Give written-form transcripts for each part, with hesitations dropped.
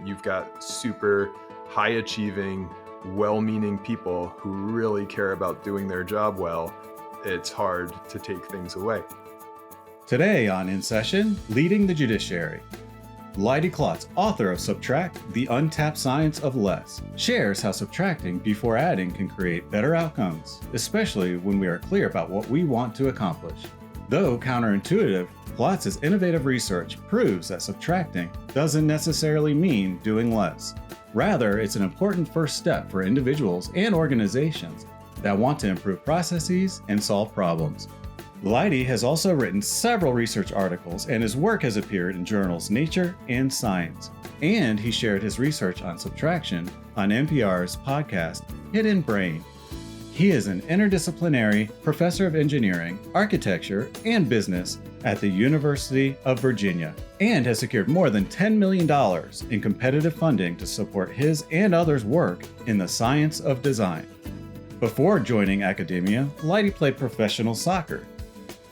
You've got super high achieving, well-meaning people who really care about doing their job well. It's hard to take things away. Today on In Session, Leading the Judiciary. Leidy Klotz, author of Subtract, The Untapped Science of Less, shares how subtracting before adding can create better outcomes, especially when we are clear about what we want to accomplish. Though counterintuitive, Klotz's innovative research proves that subtracting doesn't necessarily mean doing less. Rather, it's an important first step for individuals and organizations that want to improve processes and solve problems. Leidy has also written several research articles, and his work has appeared in journals Nature and Science. And he shared his research on subtraction on NPR's podcast, Hidden Brain. He is an interdisciplinary professor of engineering, architecture, and business at the University of Virginia, and has secured more than $10 million in competitive funding to support his and others' work in the science of design. Before joining academia, Leidy played professional soccer.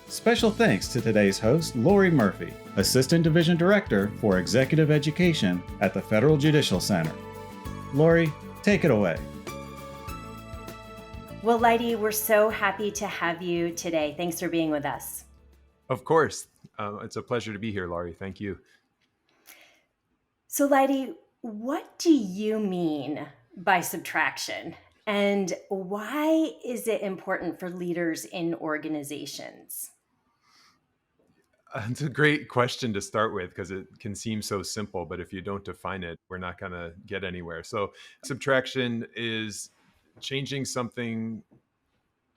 Special thanks to today's host, Lori Murphy, Assistant Division Director for Executive Education at the Federal Judicial Center. Lori, take it away. Well, Leidy, we're so happy to have you today. Thanks for being with us. Of course. It's a pleasure to be here, Laurie. Thank you. So, Leidy, what do you mean by subtraction? And why is it important for leaders in organizations? It's a great question to start with because it can seem so simple, but if you don't define it, we're not going to get anywhere. So subtraction is changing something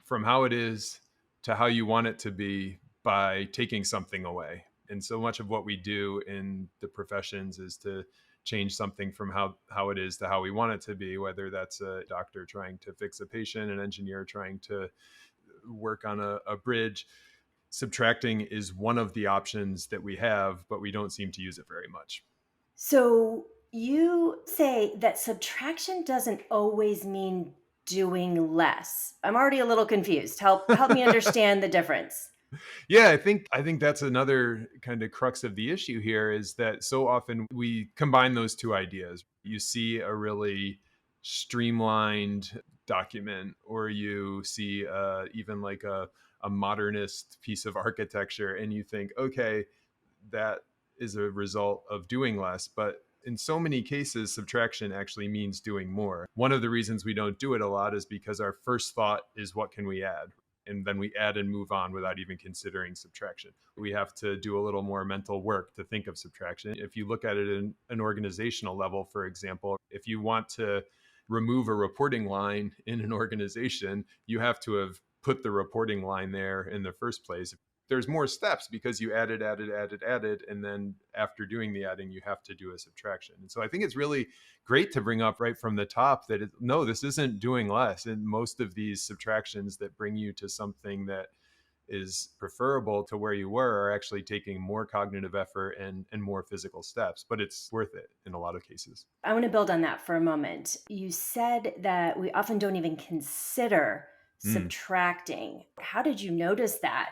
from how it is to how you want it to be by taking something away. And so much of what we do in the professions is to change something from how it is to how we want it to be, whether that's a doctor trying to fix a patient, an engineer trying to work on a bridge. Subtracting is one of the options that we have, but we don't seem to use it very much. So you say that subtraction doesn't always mean doing less. I'm already a little confused. Help me understand the difference. Yeah, I think that's another kind of crux of the issue here is that so often we combine those two ideas. You see a really streamlined document, or you see even like a modernist piece of architecture, and you think, okay, that is a result of doing less. But in so many cases, subtraction actually means doing more. One of the reasons we don't do it a lot is because our first thought is, what can we add? And then we add and move on without even considering subtraction. We have to do a little more mental work to think of subtraction. If you look at it in an organizational level, for example, if you want to remove a reporting line in an organization, you have to have put the reporting line there in the first place. There's more steps because you added, and then after doing the adding, you have to do a subtraction. And so I think it's really great to bring up right from the top that no, this isn't doing less. And most of these subtractions that bring you to something that is preferable to where you were are actually taking more cognitive effort and more physical steps, but it's worth it in a lot of cases. I want to build on that for a moment. You said that we often don't even consider subtracting. How did you notice that?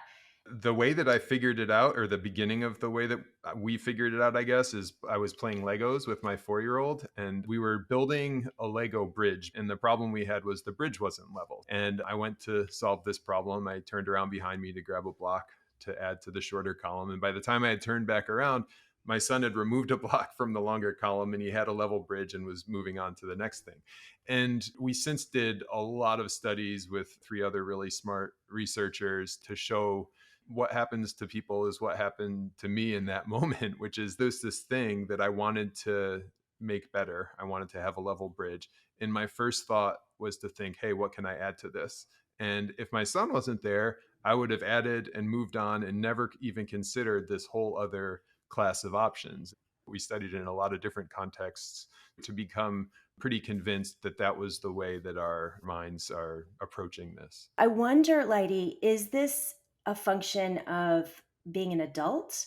The way that I figured it out, or the beginning of the way that we figured it out, I guess, is I was playing Legos with my 4-year-old, and we were building a Lego bridge. And the problem we had was the bridge wasn't level. And I went to solve this problem. I turned around behind me to grab a block to add to the shorter column. And by the time I had turned back around, my son had removed a block from the longer column, and he had a level bridge and was moving on to the next thing. And we since did a lot of studies with 3 other really smart researchers to show what happens to people is what happened to me in that moment, which is this thing that I wanted to make better. I wanted to have a level bridge. And my first thought was to think, hey, what can I add to this? And if my son wasn't there, I would have added and moved on and never even considered this whole other class of options. We studied it in a lot of different contexts to become pretty convinced that that was the way that our minds are approaching this. I wonder, Leidy, is this a function of being an adult?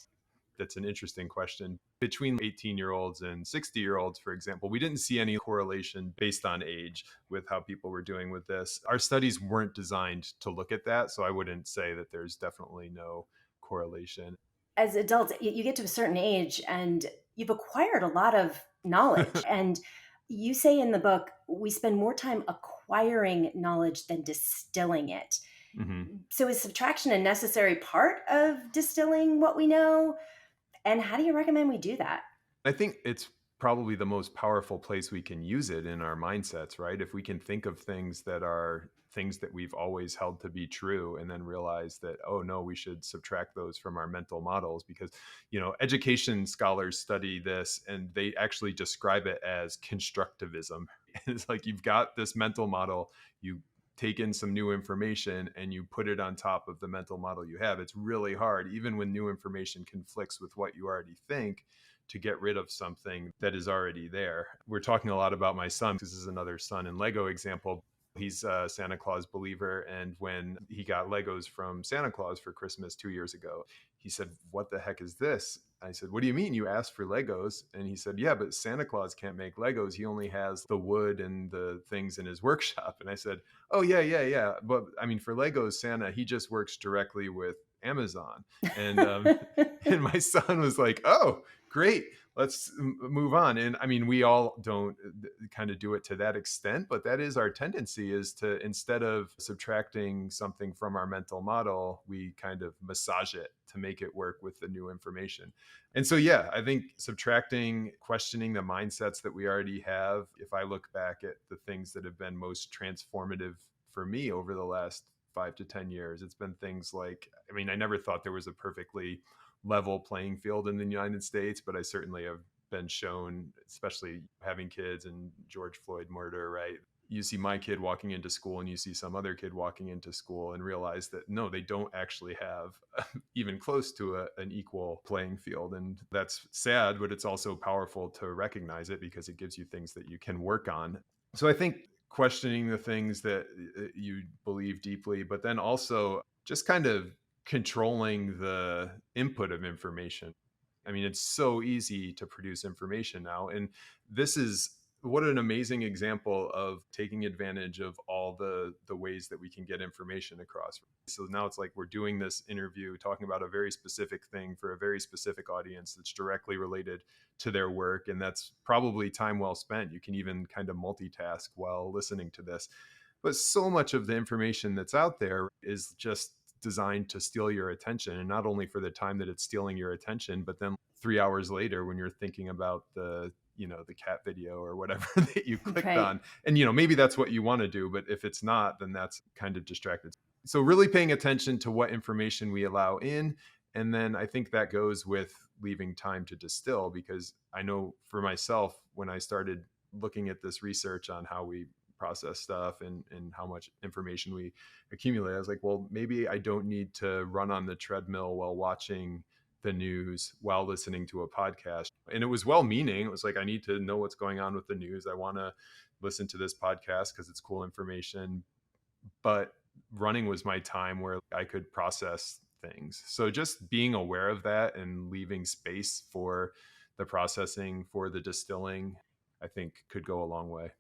That's an interesting question. Between 18-year-olds and 60-year-olds, for example, we didn't see any correlation based on age with how people were doing with this. Our studies weren't designed to look at that, so I wouldn't say that there's definitely no correlation. As adults, you get to a certain age and you've acquired a lot of knowledge. And you say in the book, we spend more time acquiring knowledge than distilling it. Mhm. So is subtraction a necessary part of distilling what we know? And how do you recommend we do that? I think it's probably the most powerful place we can use it in our mindsets, right? If we can think of things that are things that we've always held to be true and then realize that, oh no, we should subtract those from our mental models because, education scholars study this and they actually describe it as constructivism. It's like you've got this mental model, you take in some new information and you put it on top of the mental model you have. It's really hard, even when new information conflicts with what you already think, to get rid of something that is already there. We're talking a lot about my son. This is another son and Lego example. He's a Santa Claus believer. And when he got Legos from Santa Claus for Christmas 2 years ago, he said, "What the heck is this?" I said, "What do you mean you asked for Legos?" And he said, "Yeah, but Santa Claus can't make Legos. He only has the wood and the things in his workshop." And I said, "Oh, yeah, yeah, yeah. But I mean, for Legos, Santa, he just works directly with Amazon." And and my son was like, "Oh, great, let's move on." And I mean, we all don't kind of do it to that extent, but that is our tendency, is to, instead of subtracting something from our mental model, we kind of massage it to make it work with the new information. And so, yeah, I think subtracting, questioning the mindsets that we already have. If I look back at the things that have been most transformative for me over the last 5 to 10 years, it's been things like, I mean, I never thought there was a perfectly level playing field in the United States, but I certainly have been shown, especially having kids and George Floyd murder, right? You see my kid walking into school and you see some other kid walking into school and realize that no, they don't actually have even close to an equal playing field. And that's sad, but it's also powerful to recognize it because it gives you things that you can work on. So I think questioning the things that you believe deeply, but then also just kind of controlling the input of information. I mean, it's so easy to produce information now. And this is what an amazing example of taking advantage of all the ways that we can get information across. So now it's like we're doing this interview talking about a very specific thing for a very specific audience that's directly related to their work. And that's probably time well spent. You can even kind of multitask while listening to this. But so much of the information that's out there is just designed to steal your attention, and not only for the time that it's stealing your attention, but then 3 hours later when you're thinking about the cat video or whatever that you clicked Right. on, and maybe that's what you want to do, but if it's not, then that's kind of distracted. So really paying attention to what information we allow in. And then I think that goes with leaving time to distill, because I know for myself, when I started looking at this research on how we process stuff and how much information we accumulate, I was like, well, maybe I don't need to run on the treadmill while watching the news while listening to a podcast. And it was well meaning. It was like, I need to know what's going on with the news. I want to listen to this podcast because it's cool information. But running was my time where I could process things. So just being aware of that and leaving space for the processing, for the distilling, I think could go a long way.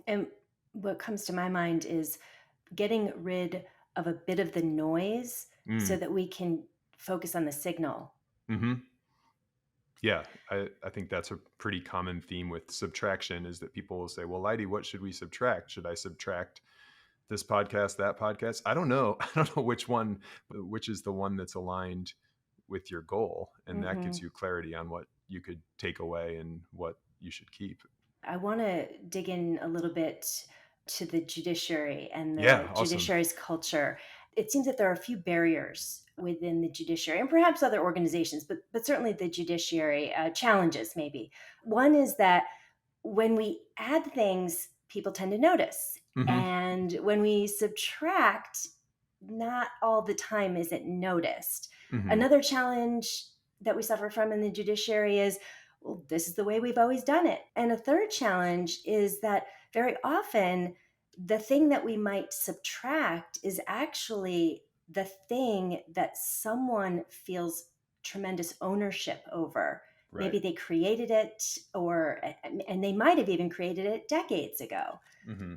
And what comes to my mind is getting rid of a bit of the noise so Mm. that we can focus on the signal. Hmm. Yeah, I think that's a pretty common theme with subtraction, is that people will say, well, Leidy, what should we subtract? Should I subtract this podcast, that podcast? I don't know. I don't know which is the one that's aligned with your goal. And that gives Mhm. you clarity on what you could take away and what you should keep. I want to dig in a little bit to the judiciary and the Yeah, awesome. judiciary's culture. It seems that there are a few barriers within the judiciary and perhaps other organizations, but certainly the judiciary, challenges maybe. One is that when we add things, people tend to notice. Hmm. And when we subtract, not all the time is it noticed. Hmm. Another challenge that we suffer from in the judiciary is, well, this is the way we've always done it. And a third challenge is that very often the thing that we might subtract is actually the thing that someone feels tremendous ownership over. Right. Maybe they created it, and they might have even created it decades ago. Hmm.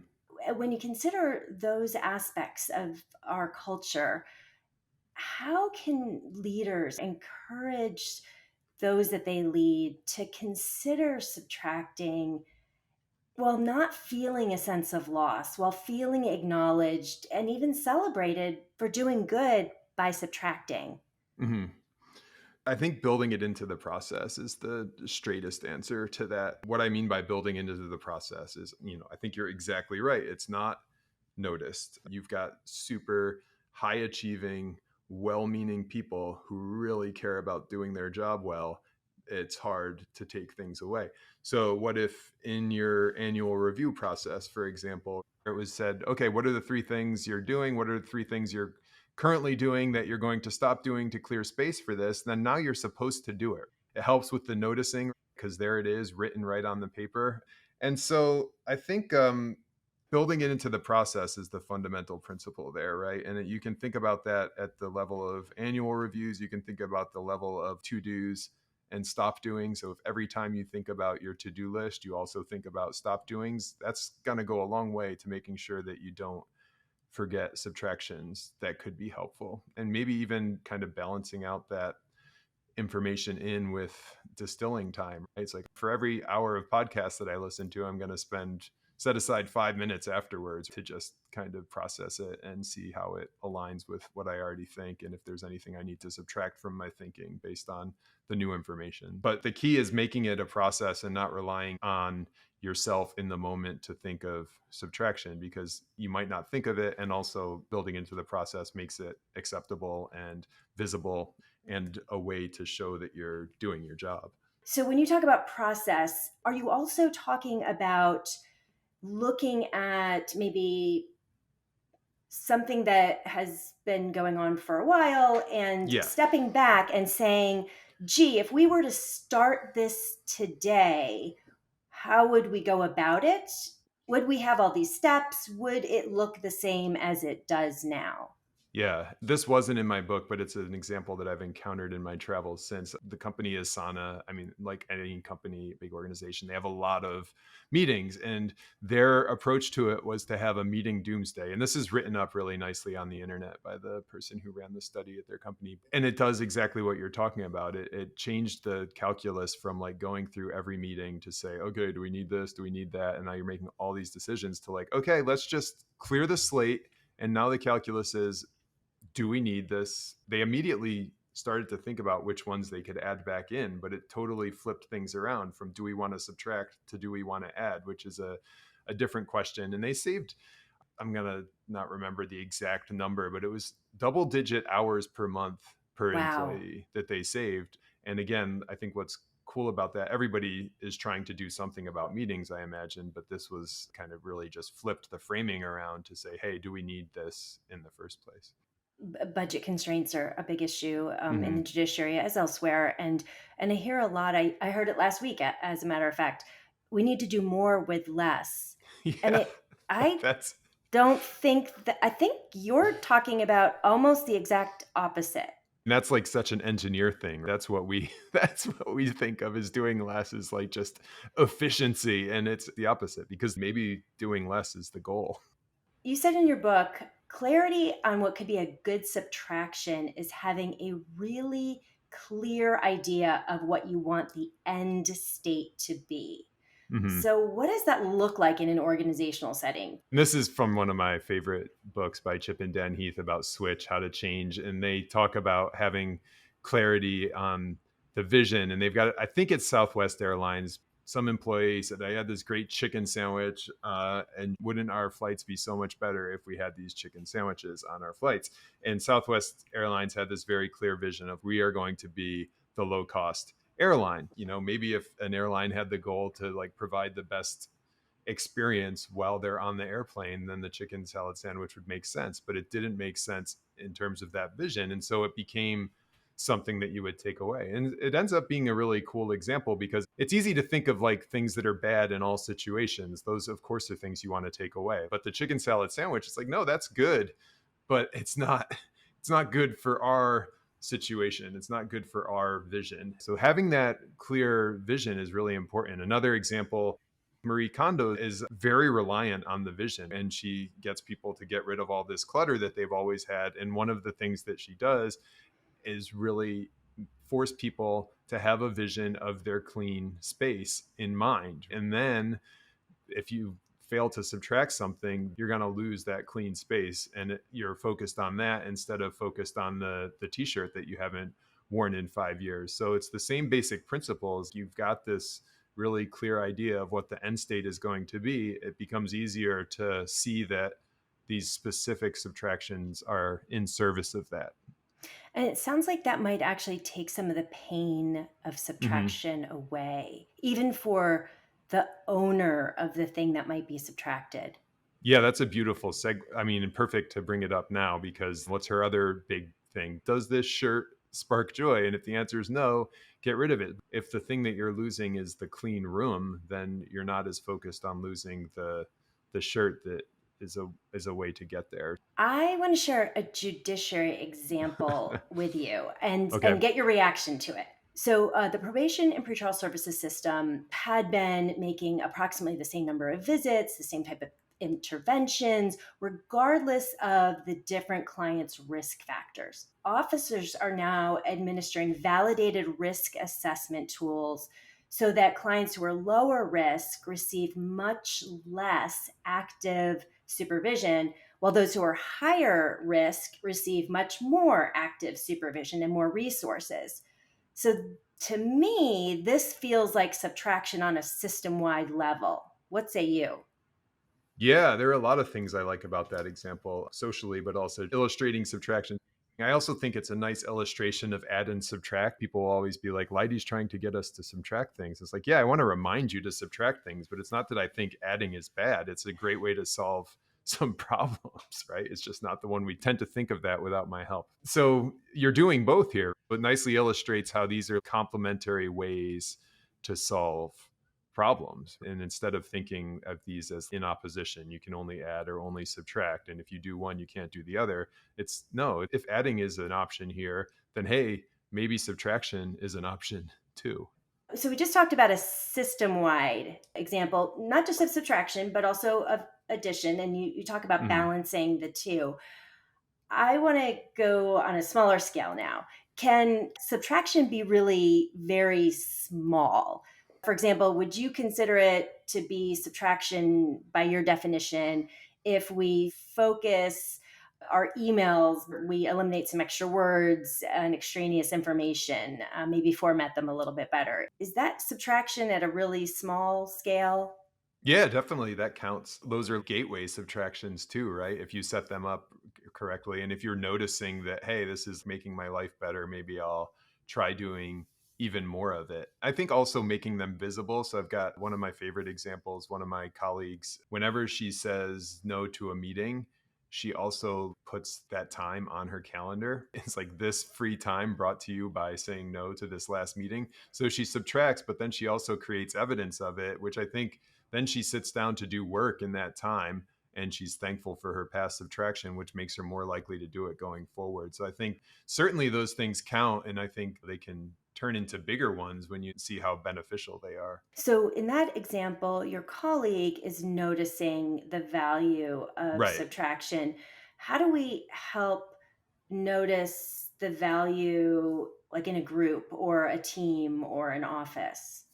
When you consider those aspects of our culture, how can leaders encourage those that they lead to consider subtracting while not feeling a sense of loss, while feeling acknowledged and even celebrated for doing good by subtracting? Hmm. I think building it into the process is the straightest answer to that. What I mean by building into the process is, I think you're exactly right. It's not noticed. You've got super high achieving, well meaning people who really care about doing their job well. It's hard to take things away. So, what if in your annual review process, for example, it was said, okay, what are the three things you're doing? What are the three things you're currently doing that you're going to stop doing to clear space for this? Then now you're supposed to do it. It helps with the noticing because there it is written right on the paper. And so I think building it into the process is the fundamental principle there, right? And you can think about that at the level of annual reviews. You can think about the level of to-dos and stop doing. So if every time you think about your to-do list, you also think about stop doings, that's going to go a long way to making sure that you don't forget subtractions that could be helpful. And maybe even kind of balancing out that information in with distilling time. Right? It's like for every hour of podcast that I listen to, I'm going to set aside 5 minutes afterwards to just kind of process it and see how it aligns with what I already think and if there's anything I need to subtract from my thinking based on the new information. But the key is making it a process and not relying on yourself in the moment to think of subtraction, because you might not think of it, and also building into the process makes it acceptable and visible and a way to show that you're doing your job. So when you talk about process, are you also talking about looking at maybe something that has been going on for a while and Yeah. stepping back and saying, gee, if we were to start this today, how would we go about it? Would we have all these steps? Would it look the same as it does now? Yeah, this wasn't in my book, but it's an example that I've encountered in my travels since. The company is Sana. I mean, like any company, big organization, they have a lot of meetings, and their approach to it was to have a meeting doomsday. And this is written up really nicely on the internet by the person who ran the study at their company. And it does exactly what you're talking about. It changed the calculus from like going through every meeting to say, okay, do we need this? Do we need that? And now you're making all these decisions to like, okay, let's just clear the slate. And now the calculus is, do we need this? They immediately started to think about which ones they could add back in, but it totally flipped things around from do we want to subtract to do we want to add, which is a different question. And they saved, I'm going to not remember the exact number, but it was double-digit hours per month per Wow. employee that they saved. And again, I think what's cool about that, everybody is trying to do something about meetings, I imagine, but this was kind of really just flipped the framing around to say, hey, do we need this in the first place? Budget constraints are a big issue in the Mm-hmm. judiciary as elsewhere, and I hear a lot. I heard it last week, as a matter of fact. We need to do more with less, and Yeah, I that's don't think that. I think you're talking about almost the exact opposite. that's like such an engineer thing. That's what we that's what we think of as doing less, is like just efficiency, and it's the opposite, because maybe doing less is the goal. You said in your book, clarity on what could be a good subtraction is having a really clear idea of what you want the end state to be. Mhm. So, what does that look like in an organizational setting? And this is from one of my favorite books by Chip and Dan Heath about switch, how to change. And they talk about having clarity on the vision. And they've got, I think it's Southwest Airlines. Some employee said, I had this great chicken sandwich, and wouldn't our flights be so much better if we had these chicken sandwiches on our flights? And Southwest Airlines had this very clear vision of, we are going to be the low cost airline. Maybe if an airline had the goal to like provide the best experience while they're on the airplane, then the chicken salad sandwich would make sense. But it didn't make sense in terms of that vision. And so it became something that you would take away. And it ends up being a really cool example, because it's easy to think of like things that are bad in all situations. Those, of course, are things you want to take away. But the chicken salad sandwich, it's like, no, that's good, but it's not good for our situation. It's not good for our vision. So having that clear vision is really important. Another example, Marie Kondo is very reliant on the vision, and she gets people to get rid of all this clutter that they've always had. And one of the things that she does is really force people to have a vision of their clean space in mind. And then if you fail to subtract something, you're going to lose that clean space, and you're focused on that instead of focused on the t-shirt that you haven't worn in 5 years. So it's the same basic principles. You've got this really clear idea of what the end state is going to be. It becomes easier to see that these specific subtractions are in service of that. And it sounds like that might actually take some of the pain of Mm-hmm. subtraction away, even for the owner of the thing that might be subtracted. Yeah, that's a beautiful I mean, perfect to bring it up now, because what's her other big thing? Does this shirt spark joy? And if the answer is no, get rid of it. If the thing that you're losing is the clean room, then you're not as focused on losing the shirt that is a way to get there. I want to share a judiciary example with you Okay. and get your reaction to it. So, the probation and pretrial services system had been making approximately the same number of visits, the same type of interventions, regardless of the different clients' risk factors. Officers are now administering validated risk assessment tools so that clients who are lower risk receive much less active supervision, while those who are higher risk receive much more active supervision and more resources. So to me, this feels like subtraction on a system-wide level. What say you? Yeah, there are a lot of things I like about that example socially, but also illustrating subtraction. I also think it's a nice illustration of add and subtract. People will always be like, Leidy's trying to get us to subtract things. It's like, yeah, I want to remind you to subtract things, but it's not that I think adding is bad. It's a great way to solve some problems, right? It's just not the one we tend to think of that without my help. So you're doing both here, but nicely illustrates how these are complementary ways to solve problems. And instead of thinking of these as in opposition, you can only add or only subtract. And if you do one, you can't do the other. It's no, if adding is an option here, then hey, maybe subtraction is an option too. So we just talked about a system-wide example, not just of subtraction, but also of addition. And you talk about Mhm. balancing the two. I want to go on a smaller scale now. Can subtraction be really very small? For example, would you consider it to be subtraction by your definition if we focus our emails, we eliminate some extra words and extraneous information, maybe format them a little bit better? Is that subtraction at a really small scale? Yeah, definitely. That counts. Those are gateway subtractions too, right? If you set them up correctly. And if you're noticing that, hey, this is making my life better, maybe I'll try doing even more of it. I think also making them visible. So I've got one of my favorite examples. One of my colleagues, whenever she says no to a meeting, she also puts that time on her calendar. It's like this free time brought to you by saying no to this last meeting. So she subtracts, but then she also creates evidence of it, which I think then she sits down to do work in that time, and she's thankful for her past subtraction, which makes her more likely to do it going forward. So I think certainly those things count, and I think they can turn into bigger ones when you see how beneficial they are. So, in that example, your colleague is noticing the value of Right. subtraction. How do we help notice the value, like in a group or a team or an office?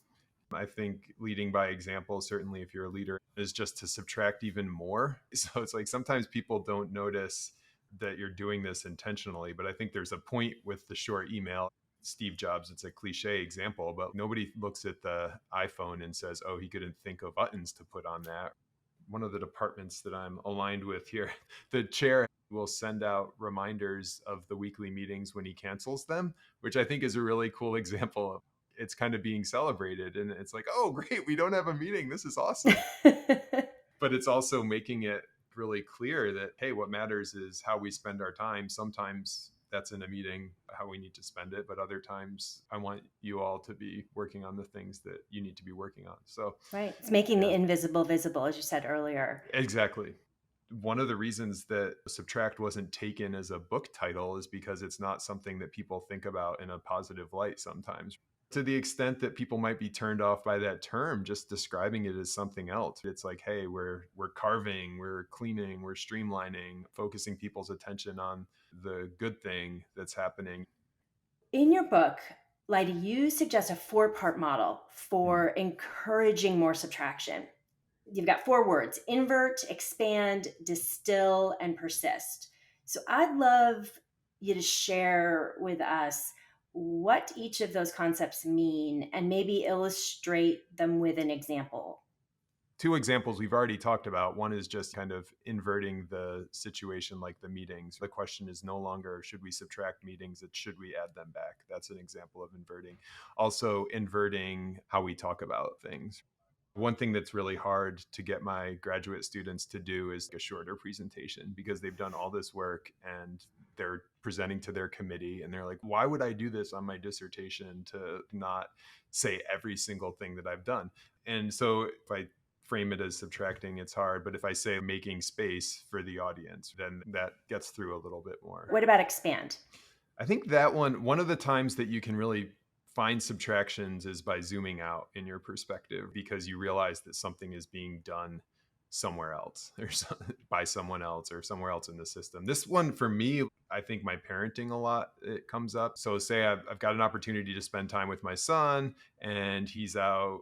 I think leading by example, certainly if you're a leader, is just to subtract even more. So it's like sometimes people don't notice that you're doing this intentionally, but I think there's a point with the short email. Steve Jobs, it's a cliche example, but nobody looks at the iPhone and says, oh, he couldn't think of buttons to put on that. One of the departments that I'm aligned with here, the chair will send out reminders of the weekly meetings when he cancels them, which I think is a really cool example of it's kind of being celebrated. And it's like, oh, great, we don't have a meeting. This is awesome. But it's also making it really clear that, hey, what matters is how we spend our time. Sometimes that's in a meeting, how we need to spend it. But other times, I want you all to be working on the things that you need to be working on. So, Right. It's making the yeah, invisible visible, as you said earlier. exactly. One of the reasons that Subtract wasn't taken as a book title is because it's not something that people think about in a positive light sometimes. To the extent that people might be turned off by that term, just describing it as something else. It's like, hey, we're carving, we're cleaning, we're streamlining, focusing people's attention on the good thing that's happening. In your book, Leidy, you suggest a 4-part model for encouraging more subtraction. You've got 4 words: invert, expand, distill, and persist. So I'd love you to share with us what each of those concepts mean and maybe illustrate them with an example. Two examples we've already talked about. One is just kind of inverting the situation, like the meetings. The question is no longer should we subtract meetings, it's should we add them back. That's an example of inverting. Also, inverting how we talk about things. One thing that's really hard to get my graduate students to do is a shorter presentation because they've done all this work and they're presenting to their committee and they're like, why would I do this on my dissertation to not say every single thing that I've done? And so if I frame it as subtracting, it's hard. But if I say making space for the audience, then that gets through a little bit more. What about expand? I think that one of the times that you can really find subtractions is by zooming out in your perspective because you realize that something is being done somewhere else or by someone else or somewhere else in the system. This one for me, I think my parenting a lot, it comes up. So say I've got an opportunity to spend time with my son and he's out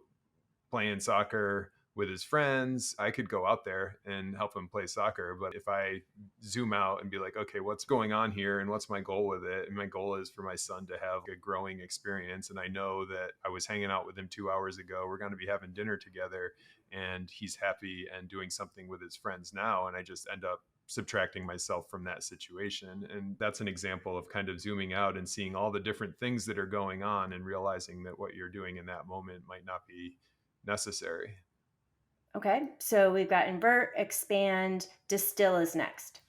playing soccer with his friends. I could go out there and help him play soccer. But if I zoom out and be like, okay, what's going on here and what's my goal with it? And my goal is for my son to have a growing experience. And I know that I was hanging out with him 2 hours ago. We're going to be having dinner together and he's happy and doing something with his friends now. And I just end up subtracting myself from that situation. And that's an example of kind of zooming out and seeing all the different things that are going on and realizing that what you're doing in that moment might not be necessary. Okay, so we've got invert, expand, distill is next.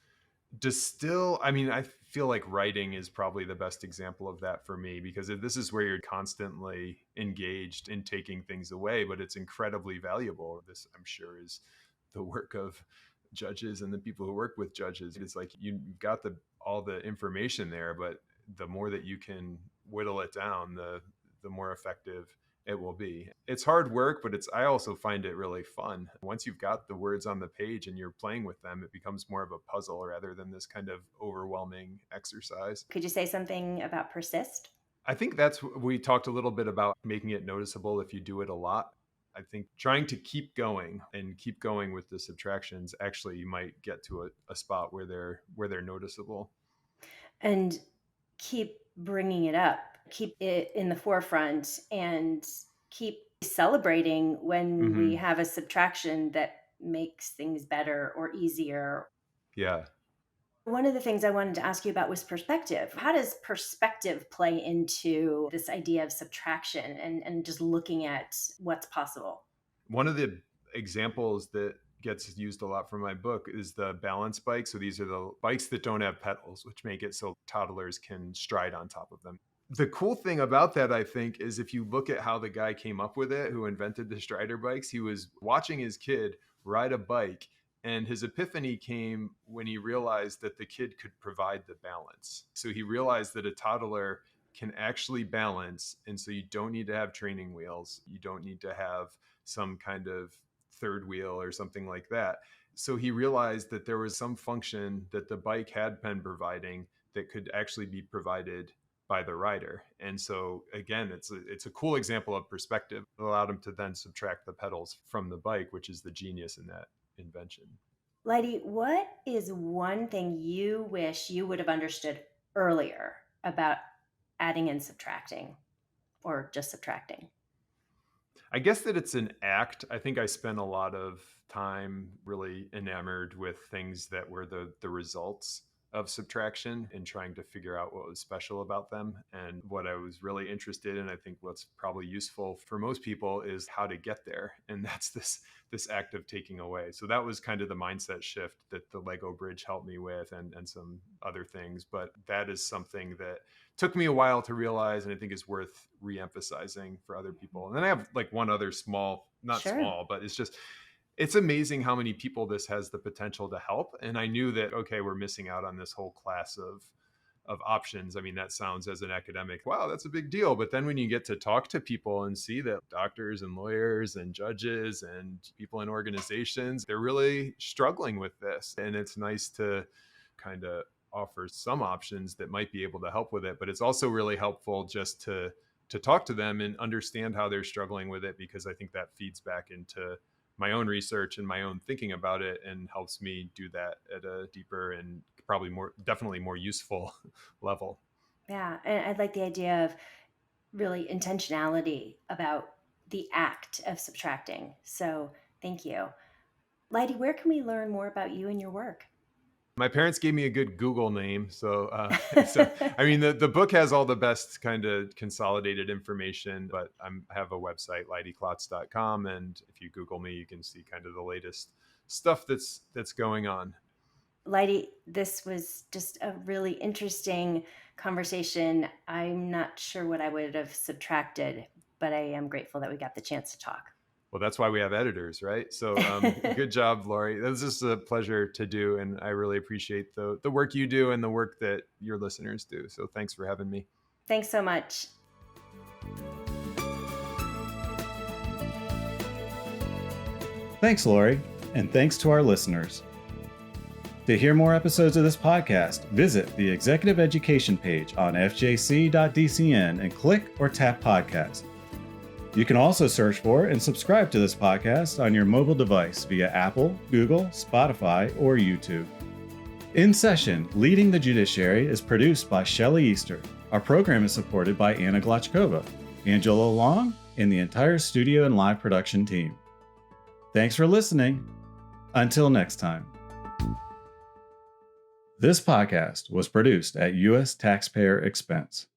Distill, I mean, I feel like writing is probably the best example of that for me because this is where you're constantly engaged in taking things away, but it's incredibly valuable. This, I'm sure, is the work of judges and the people who work with judges. It's like you've got all the information there, but the more that you can whittle it down, the more effective it will be. It's hard work, but I also find it really fun. Once you've got the words on the page and you're playing with them, it becomes more of a puzzle rather than this kind of overwhelming exercise. Could you say something about persist? I think we talked a little bit about making it noticeable if you do it a lot. I think trying to keep going with the subtractions, actually you might get to a spot where they're noticeable. And keep bringing it up, keep it in the forefront, and keep celebrating when we have a subtraction that makes things better or easier. Yeah. One of the things I wanted to ask you about was perspective. How does perspective play into this idea of subtraction and just looking at what's possible? One of the examples that gets used a lot from my book is the balance bike. So these are the bikes that don't have pedals, which make it so toddlers can stride on top of them. The cool thing about that, I think, is if you look at how the guy came up with it, who invented the Strider bikes, he was watching his kid ride a bike. And his epiphany came when he realized that the kid could provide the balance. So he realized that a toddler can actually balance. And so you don't need to have training wheels. You don't need to have some kind of third wheel or something like that. So he realized that there was some function that the bike had been providing that could actually be provided by the rider. And so again, it's a cool example of perspective. It allowed him to then subtract the pedals from the bike, which is the genius in that invention. Leidy, what is one thing you wish you would have understood earlier about adding and subtracting, or just subtracting? I guess that it's an act. I think I spent a lot of time really enamored with things that were the results of subtraction and trying to figure out what was special about them. And what I was really interested in, I think what's probably useful for most people, is how to get there. And that's this act of taking away. So that was kind of the mindset shift that the Lego bridge helped me with, and some other things. But that is something that took me a while to realize, and I think is worth re-emphasizing for other people. And then I have like one other small, not Sure. small, but it's amazing how many people this has the potential to help. And I knew that, okay, we're missing out on this whole class of options. I mean, that sounds as an academic, wow, that's a big deal. But then when you get to talk to people and see that doctors and lawyers and judges and people in organizations, they're really struggling with this. And it's nice to kind of offer some options that might be able to help with it. But it's also really helpful just to to talk to them and understand how they're struggling with it, because I think that feeds back into my own research and my own thinking about it and helps me do that at a deeper and definitely more useful level. Yeah. And I like the idea of really intentionality about the act of subtracting. So thank you. Leidy, where can we learn more about you and your work? My parents gave me a good Google name. So I mean, the book has all the best kind of consolidated information, but I have a website, leidyklotz.com. And if you Google me, you can see kind of the latest stuff that's going on. Leidy, this was just a really interesting conversation. I'm not sure what I would have subtracted, but I am grateful that we got the chance to talk. Well, that's why we have editors, right? So good job, Lori. It was just a pleasure to do. And I really appreciate the work you do and the work that your listeners do. So thanks for having me. Thanks so much. Thanks, Lori, and thanks to our listeners. To hear more episodes of this podcast, visit the Executive Education page on fjc.dcn and click or tap podcast. You can also search for and subscribe to this podcast on your mobile device via Apple, Google, Spotify, or YouTube. In Session, Leading the Judiciary is produced by Shelley Easter. Our program is supported by Anna Glachkova, Angela Long, and the entire studio and live production team. Thanks for listening. Until next time. This podcast was produced at U.S. taxpayer expense.